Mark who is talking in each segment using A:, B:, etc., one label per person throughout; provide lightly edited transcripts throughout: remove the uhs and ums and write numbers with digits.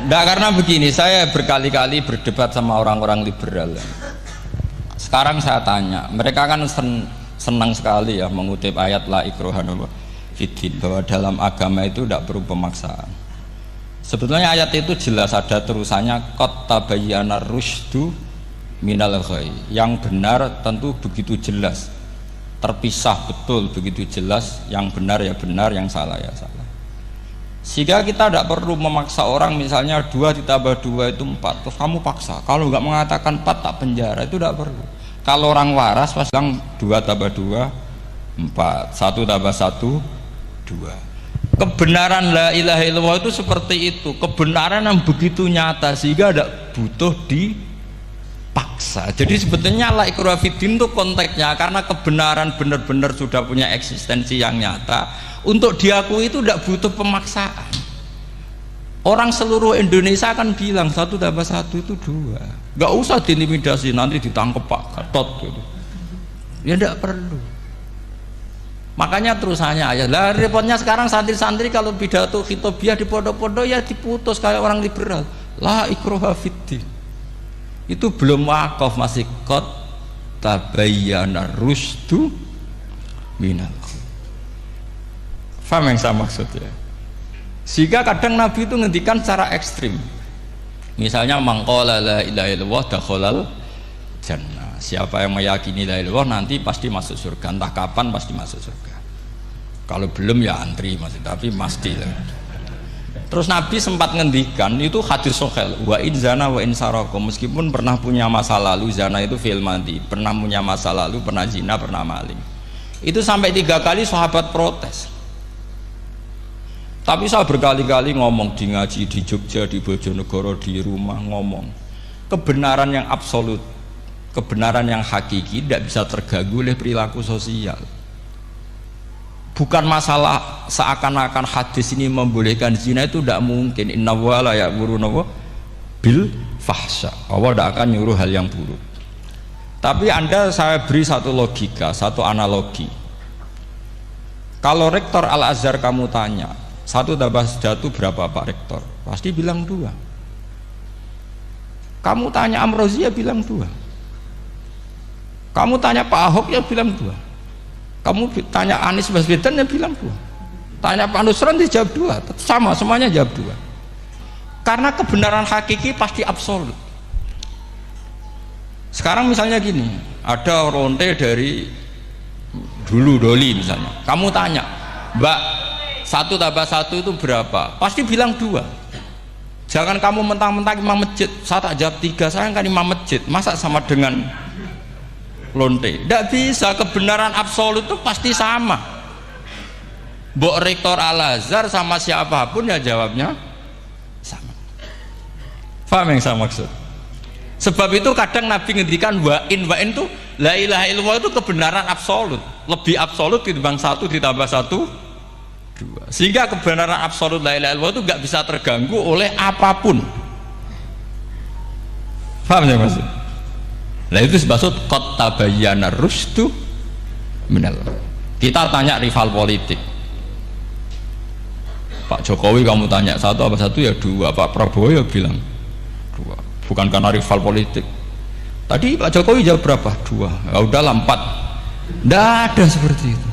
A: Enggak, karena begini, saya berkali-kali berdebat sama orang-orang liberal. Sekarang saya tanya, mereka kan senang sekali ya mengutip ayat la ikraha fiddin, bahwa dalam agama itu tidak perlu pemaksaan. Sebetulnya ayat itu jelas ada terusannya qad tabayyana rusydu minal ghayy. Yang benar tentu begitu jelas, terpisah betul begitu jelas, yang benar ya benar, yang salah ya salah. Sehingga kita tidak perlu memaksa orang, misalnya 2 ditambah 2 itu 4, terus kamu paksa, kalau nggak mengatakan 4 tak penjara, itu tidak perlu. Kalau orang waras pas bilang 2 tambah 2 4, 1 tambah 1 2. Kebenaran la ilaha illallah itu seperti itu, kebenaran yang begitu nyata sehingga tidak butuh dipaksa. Jadi sebetulnya la ikraha fiddin itu konteksnya karena kebenaran benar-benar sudah punya eksistensi yang nyata. Untuk diakui itu tidak butuh pemaksaan. Orang seluruh Indonesia akan bilang 1 tambah 1 itu 2. Gak usah diintimidasi, nanti ditangkap Pak Gatot gitu. Ya tidak perlu. Makanya terusannya ayat. Lah repotnya sekarang santri-santri kalau pidato khitobiah di pondok-pondok ya diputus kayak orang liberal. La ikraha fiddin. Itu belum wakaf, masih qad tabayyana rusydu minal ghayy. Faham yang saya maksud ya? Sehingga kadang Nabi itu ngendikan secara ekstrim. Misalnya mangqala la ilaha illallah dakhalal jannah. Siapa yang meyakini la ilaha illallah nanti pasti masuk surga. Entah kapan pasti masuk surga. Kalau belum ya antri masih, tapi pasti lah. Terus Nabi sempat ngendikan itu hadis sahih, wa in zana wa in saraka, meskipun pernah punya masa lalu, zina itu fi'il madhi, pernah punya masa lalu, pernah zina, pernah maling. Itu sampai 3 kali sahabat protes. Tapi saya berkali-kali ngomong di ngaji di Jogja, di Bojonegoro, di rumah ngomong kebenaran yang absolut, kebenaran yang hakiki tidak bisa terganggu oleh perilaku sosial. Bukan masalah seakan-akan hadis ini membolehkan zina, itu tidak mungkin. Inna wa la ya'muruna bil fahsya, Allah tidak akan nyuruh hal yang buruk. Tapi saya beri satu logika, satu analogi. Kalau rektor Al-Azhar kamu tanya 1 tambah 1 berapa Pak Rektor? Pasti bilang 2. Kamu tanya Amrozi ya bilang 2. Kamu tanya Pak Ahok ya bilang 2. Kamu tanya Anies Baswedan ya bilang 2. Tanya Pak Nusron dia jawab 2. Sama, semuanya jawab 2. Karena kebenaran hakiki pasti absolut. Sekarang misalnya gini, ada ronte dari dulu Doli misalnya. Kamu tanya, Mbak, 1 tambah 1 itu berapa? Pasti bilang 2. Jangan kamu mentang-mentang imam masjid, saya tak jawab 3, saya kan imam masjid, masa sama dengan lonte? Tidak bisa, kebenaran absolut itu pasti sama. Mbok rektor Al-Azhar sama siapapun ya jawabnya sama. Paham yang saya maksud? Sebab itu kadang Nabi ngendikan wa in itu la ilaha illallah itu kebenaran absolut, lebih absolut dibanding 1 ditambah 1 2. Sehingga kebenaran absolut la ilaha illallah itu nggak bisa terganggu oleh apapun. Paham ya maksud? Nah itu maksud qad tabayyana rusydu minal. Kita tanya rival politik, Pak Jokowi kamu tanya 1 apa 1 ya 2, Pak Prabowo ya bilang 2. Bukan karena rival politik. Tadi Pak Jokowi jawab berapa? 2. Ya udahlah 4. Tidak ada seperti itu.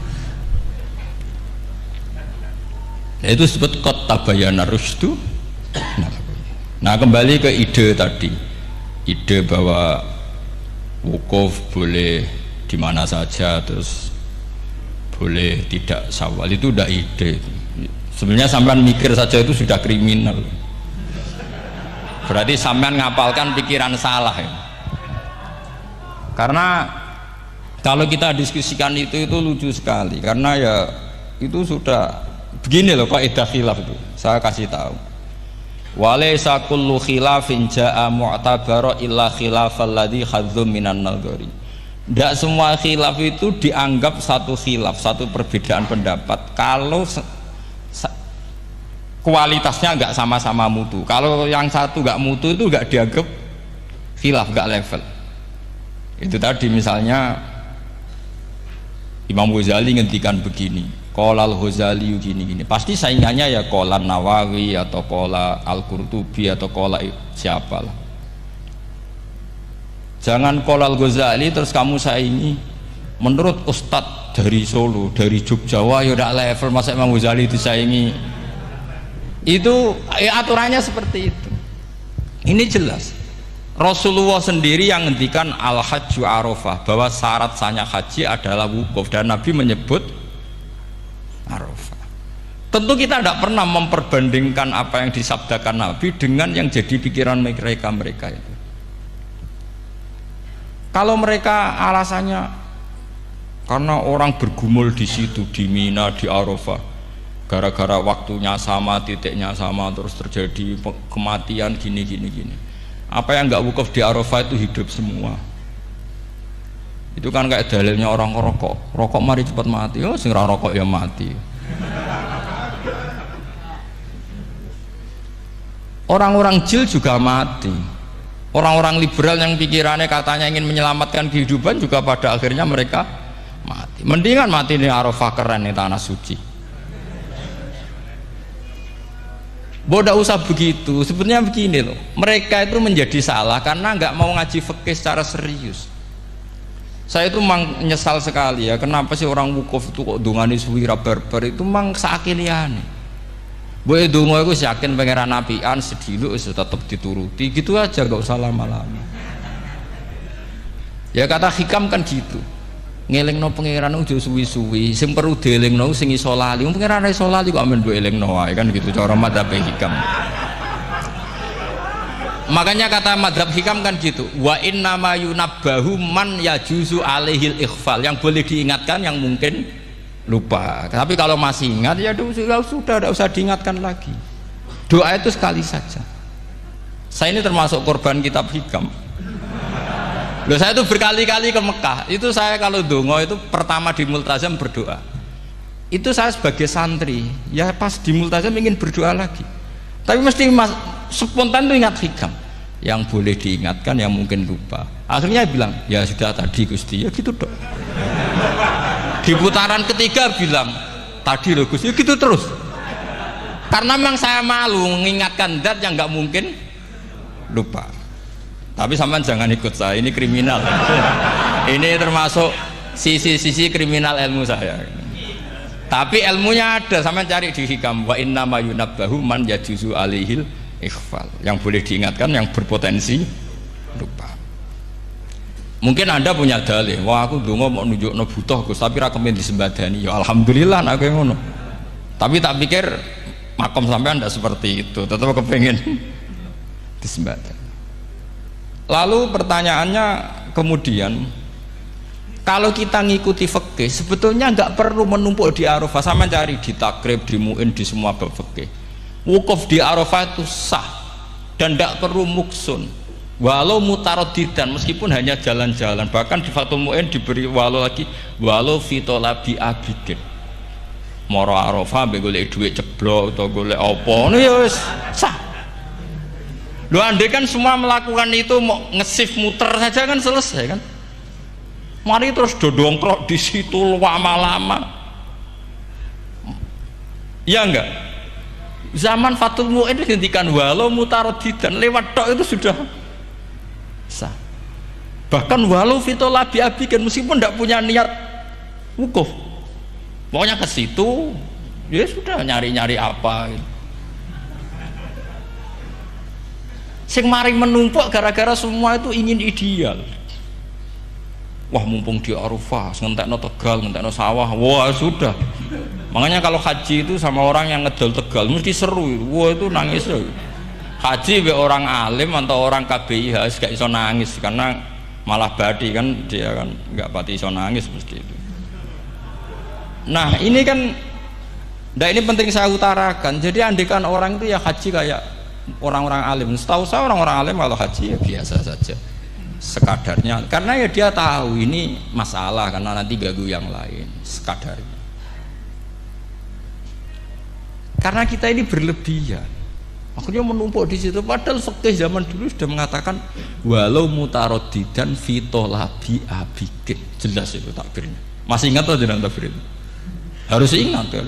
A: Nah, itu disebut qad tabayyana rusydu. Nah kembali ke ide tadi, ide bahwa wukuf boleh di mana saja, terus boleh tidak syawal, itu udah ide. Sebenarnya sampean mikir saja itu sudah kriminal. Berarti sampean ngapalkan pikiran salah ya. Karena kalau kita diskusikan itu lucu sekali, karena ya itu sudah begini loh kaidah khilaf itu. Saya kasih tahu. Walaysa kullu khilafin jaa mu'tabara illa khilafal ladzi khadzum minan nadhari. Tidak semua khilaf itu dianggap satu khilaf, satu perbedaan pendapat kalau kualitasnya nggak sama-sama mutu. Kalau yang satu nggak mutu itu nggak dianggap khilaf, nggak level. Itu tadi misalnya Imam Ghazali ngendikan begini, qolal Ghazali gini-gini, pasti saingannya ya qolan Nawawi atau qola Al-Qurtubi atau qola siapalah. Jangan qolal Ghazali terus kamu saingi menurut Ustadz dari Solo, dari Jogja, wah ya udah level, masa Imam Ghazali disaingi. Itu aturannya seperti itu. Ini jelas Rasulullah sendiri yang ngendikan al-hajju arafah, bahwa syarat sahnya haji adalah wukuf, dan Nabi menyebut arafah. Tentu kita tidak pernah memperbandingkan apa yang disabdakan Nabi dengan yang jadi pikiran mereka itu. Kalau mereka alasannya karena orang bergumul di situ, di Mina, di Arafah, gara-gara waktunya sama, titiknya sama, terus terjadi kematian gini. Apa yang nggak wukuf di Arafah itu hidup semua. Itu kan kayak dalilnya orang rokok mari cepat mati. Oh, sing ra rokok ya mati. Orang-orang jil juga mati. Orang-orang liberal yang pikirannya katanya ingin menyelamatkan kehidupan juga pada akhirnya mereka mati. Mendingan mati di Arafah, keren nih tanah suci. Bodoh usah begitu. Sebenarnya begini loh, mereka itu menjadi salah karena nggak mau ngaji fikih secara serius. Saya itu menyesal sekali ya, kenapa sih orang wukuf itu kok dungani suwira barbar itu mang sakiliane. Boy dongo aku yakin pangeran apian sediluk tetap dituruti gitu aja, gak usah lama-lama. Ya kata hikam kan gitu, ngelingno pangeran udah suwi-suwi, sing perlu dielingno sing iso lali. Pangeran iso lali kok amen mbok elingno wae kan gitu cara madzhab hikam. Makanya kata madzhab hikam kan gitu, wa inna ma yunabbahu man yajuzu alaihil ikhfal, yang boleh diingatkan yang mungkin lupa. Tapi kalau masih ingat ya sudah tidak usah diingatkan lagi. Doa itu sekali saja. Saya ini termasuk korban kitab hikam. Loh, saya itu berkali-kali ke Mekah. Itu saya kalau dongo itu pertama di Multazam berdoa. Itu saya sebagai santri, ya pas di Multazam ingin berdoa lagi. Tapi mesti spontan itu ingat hikam. Yang boleh diingatkan, yang mungkin lupa. Akhirnya bilang, ya sudah tadi Gusti, ya gitu dong. Di putaran ketiga bilang, tadi loh Gusti, ya gitu terus. Karena memang saya malu mengingatkan zat yang nggak mungkin lupa. Tapi sampean jangan ikut saya, ini kriminal. Ini termasuk sisi-sisi kriminal ilmu saya. Tapi ilmunya ada, sampean cari di hikam, wa inna ma yunabbahu man yajuzu alaihil ikhfal, yang boleh diingatkan, yang berpotensi lupa. Mungkin Anda punya dalih, wah aku dongo mau nunjukno butuh Gus, tapi ra kepen disembadani. Ya alhamdulillah nek ngono. Tapi tak pikir makom sampean tidak seperti itu, tetap kepengen disembadani. Lalu pertanyaannya kemudian, kalau kita ngikuti fikih sebetulnya nggak perlu menumpuk di Arafah. Sama cari di takrib, di muin, di semua bab fikih, wukuf di Arafah itu sah dan tidak perlu muksun, walau mutaraddidan, meskipun hanya jalan-jalan. Bahkan di Fathul Mu'in diberi walau lagi, walau fitolabi abidin, moro Arafah mbek golek duit ceblok atau golek apa ya wis sah. Loh, andai kan semua melakukan itu mau ngesif muter saja kan selesai kan. Mari terus dodongkrok di situ lama-lama. Ya enggak? Zaman Fathul Mu'in dihentikan walau mutaraddidan, lewat tok itu sudah sah. Bahkan walau fitolabi abidin, meskipun tidak punya niat wukuf, pokoknya ke situ ya sudah, nyari-nyari apa gitu. Sing maring menumpuk gara-gara semua itu ingin ideal. Wah mumpung di Arafah, ngentekno Tegal, ngentekno sawah, wah sudah. Makanya kalau haji itu sama orang yang ngedol Tegal mesti seru, wah itu nangis. Haji be orang alim atau orang KBIH gak iso nangis karena malah badi kan, dia kan nggak pati iso nangis mesti itu. Nah ini kan, ini penting saya utarakan. Jadi andikan orang itu ya haji kayak orang-orang alim. Setahu saya orang-orang alim kalau haji ya biasa saja, sekadarnya, karena ya dia tahu ini masalah karena nanti ganggu yang lain, sekadarnya. Karena kita ini berlebihan. Akhirnya menumpuk di situ. Padahal fikih zaman dulu sudah mengatakan walau mutaraddidan fi talabi abike. Jelas itu takbirnya. Masih ingat atau jangan takbir itu? Harus ingat ya.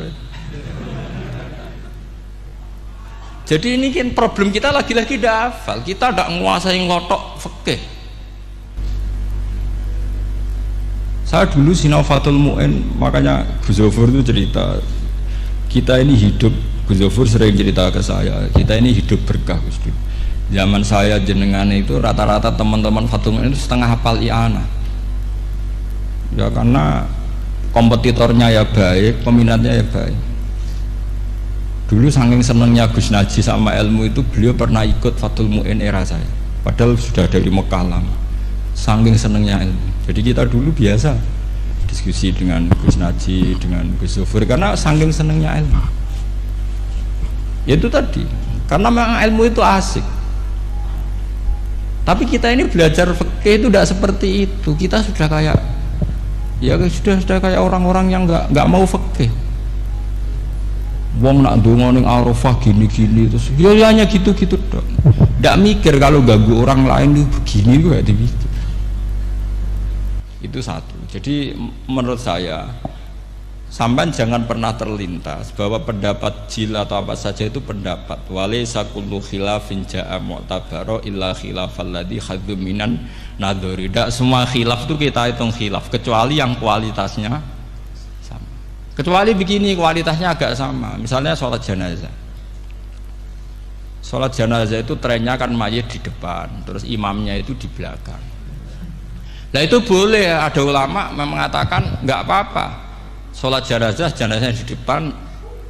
A: Jadi ini kan problem kita lagi-lagi tidak hafal. Kita tidak menguasai ngotok fikih. Saya dulu sinau Fathul Mu'in, makanya Gus Zofur itu cerita kita ini hidup, Gus Zofur sering cerita ke saya, kita ini hidup berkah Gus Dur. Zaman saya jenengan itu rata-rata teman-teman Fathul Mu'in itu setengah hafal i'anah. Ya karena kompetitornya ya baik, peminatnya ya baik. Dulu saking senengnya Gus Naji sama ilmu itu, beliau pernah ikut Fathul Mu'in era saya. Padahal sudah dari Mekah lama. Saking senengnya ilmu. Jadi kita dulu biasa diskusi dengan Gus Naji, dengan Gus Zofur karena saking senengnya ilmu. Ya itu tadi, karena memang ilmu itu asik. Tapi kita ini belajar fikih itu tidak seperti itu. Kita sudah kayak ya sudah kayak orang-orang yang nggak mau fikih. Wong nak ndonga ning Arafah gini-gini terus ya hanya gitu-gitu dong. Ndak mikir kalau ganggu orang lain itu begini gue kayak gitu. Itu satu. Jadi menurut saya sampean jangan pernah terlintas bahwa pendapat jil atau apa saja itu pendapat. Walaysa kullu khilafin ja'a mu'tabara illa khilafal ladzi hadzu minan nadhari. Tidak semua khilaf itu kita hitung khilaf kecuali yang kualitasnya sama. Kecuali begini kualitasnya agak sama. Misalnya sholat jenazah. Sholat jenazah itu trennya kan mayit di depan, terus imamnya itu di belakang. Nah itu boleh, ada ulama mengatakan nggak apa-apa. Sholat jenazahnya di depan,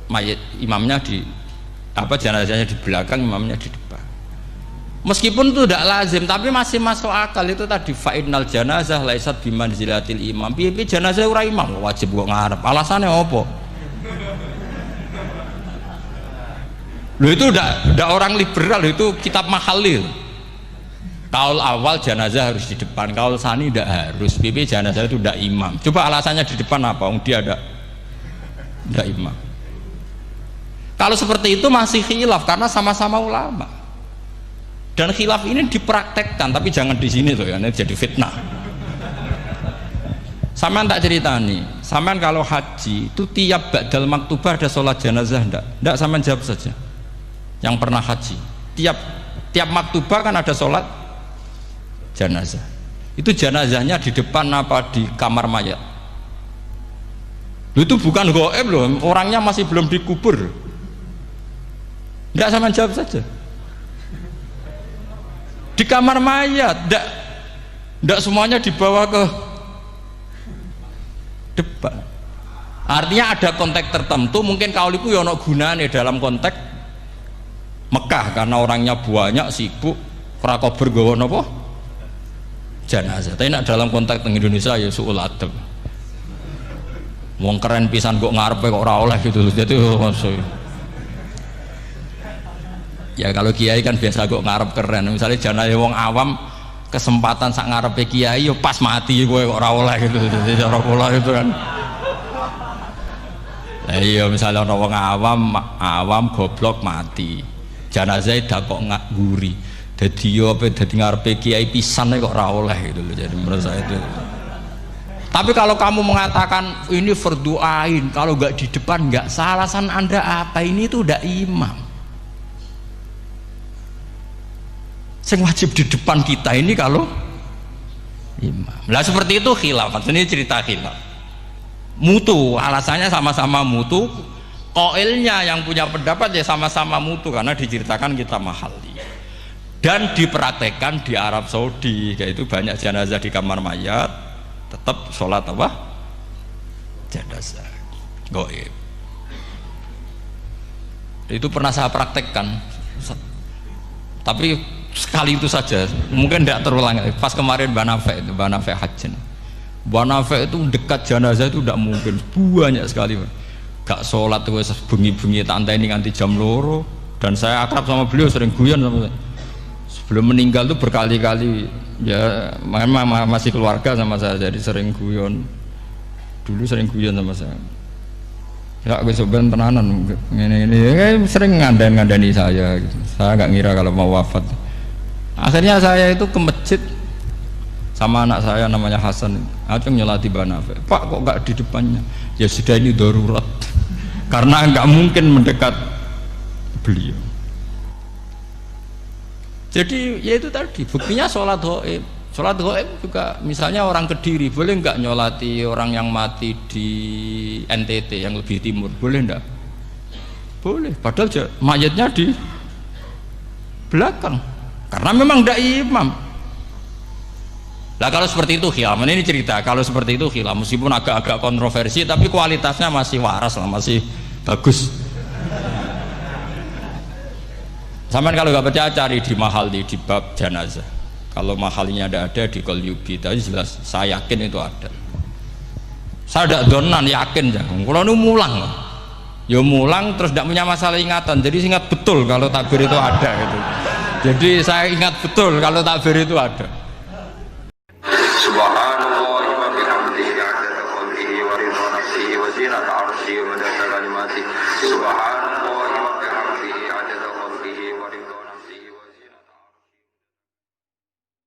A: mayit imamnya di jenazahnya di belakang, imamnya di depan. Meskipun itu tidak lazim, tapi masih masuk akal. Itu tadi fa'innal janazah laisat bimanzilatil imam. Piye jenazah ora imam wajib kok ngarep. Alasannya apa? Loh itu udah orang liberal, itu kitab Mahalil. Kaul awal jenazah harus di depan, kaul sani tidak harus. Piye jenazah itu tidak imam. Coba alasannya di depan apa? Dia ada tidak imam. Kalau seperti itu masih khilaf karena sama-sama ulama. Dan khilaf ini dipraktekkan, tapi jangan di sini loh ya, ini jadi fitnah. Sampean tak cerita nih, sampean kalau haji itu tiap ba'dal maktubah ada sholat jenazah enggak sampean jawab saja. Yang pernah haji, tiap maktubah kan ada sholat jenazah. Itu jenazahnya di depan apa di kamar mayat? Itu bukan goib loh, orangnya masih belum dikubur. Enggak sampean jawab saja. Di kamar mayat, tidak semuanya dibawa ke depan. Artinya ada konteks tertentu, mungkin kauliku ya ono gunane dalam konteks Mekah karena orangnya banyak sibuk, ora kober gawa napa jenazah. Tapi nek dalam konteks teng Indonesia ya suul adab. Wong keren pisan kok ngarepe kok ora oleh gitu. Jadi ya kalau kiai kan biasa kok ngarep keren. Misalnya jenazah wong awam kesempatan sak ngarepe kiai yo pas mati kowe kok ora oleh gitu. Jadi cara kula itu kan. Lah iya misalnya ana wong awam goblok mati. Jenazah dak kok nguri. Dadi yo apa dadi ngarepe kiai pisan kok ora oleh gitu loh. Jadi menurut saya itu. Tapi kalau kamu mengatakan ini fardhu ain, kalau enggak di depan enggak salah, alasan Anda apa? Ini itu udah imam. Yang wajib di depan kita ini kalau imam. Lah seperti itu khilaf. Ini cerita khilaf. Mutu, alasannya sama-sama mutu. Qailnya yang punya pendapat ya sama-sama mutu karena diceritakan kita mahali. Dan dipraktekkan di Arab Saudi, yaitu banyak jenazah di kamar mayat, tetap sholat apa? Jenazah gaib. Itu pernah saya praktekkan. Tapi sekali itu saja, mungkin tidak terulang. Pas kemarin Banafe Hajin, Banafe itu dekat jenazah itu tidak mungkin, banyak sekali. Gak sholat tuh bengi-bengi tante ini nganti jam loro. Dan saya akrab sama beliau, sering guyon sama saya. Sebelum meninggal tuh berkali-kali ya, memang masih keluarga sama saya, jadi sering guyon. Dulu sering guyon sama saya. Ya gue sebenarnya tenanan ini sering ngandani saya gitu. Saya nggak ngira kalau mau wafat. Akhirnya saya itu ke masjid sama anak saya namanya Hasan, acung nyolati Banafe. Pak kok nggak di depannya? Ya sudah ini darurat karena nggak mungkin mendekat beliau. Jadi ya itu tadi buktinya sholat gaib. Sholat gaib juga misalnya orang Kediri boleh nggak nyolati orang yang mati di NTT yang lebih timur, boleh nggak? Boleh, padahal mayatnya di belakang karena memang tidak imam. Lah kalau seperti itu khilaf, ini cerita kalau seperti itu khilaf meskipun agak-agak kontroversi tapi kualitasnya masih waras lah, masih bagus. Sampai kalau nggak percaya cari di mahal di bab jenazah. Kalau mahalnya ada di Qalyubi, tadi jelas saya yakin itu ada. Saya tidak donan yakin jangan. Kalau nu mulang, ya mulang terus tidak punya masalah ingatan. Jadi ingat betul kalau takbir itu ada gitu. Jadi saya ingat betul kalau takbir itu ada.
B: Subhanallah wa bihamdihi 'adada khalqihi wa ridha nafsihi wa zinata 'arsyihi wa midada kalimatihi.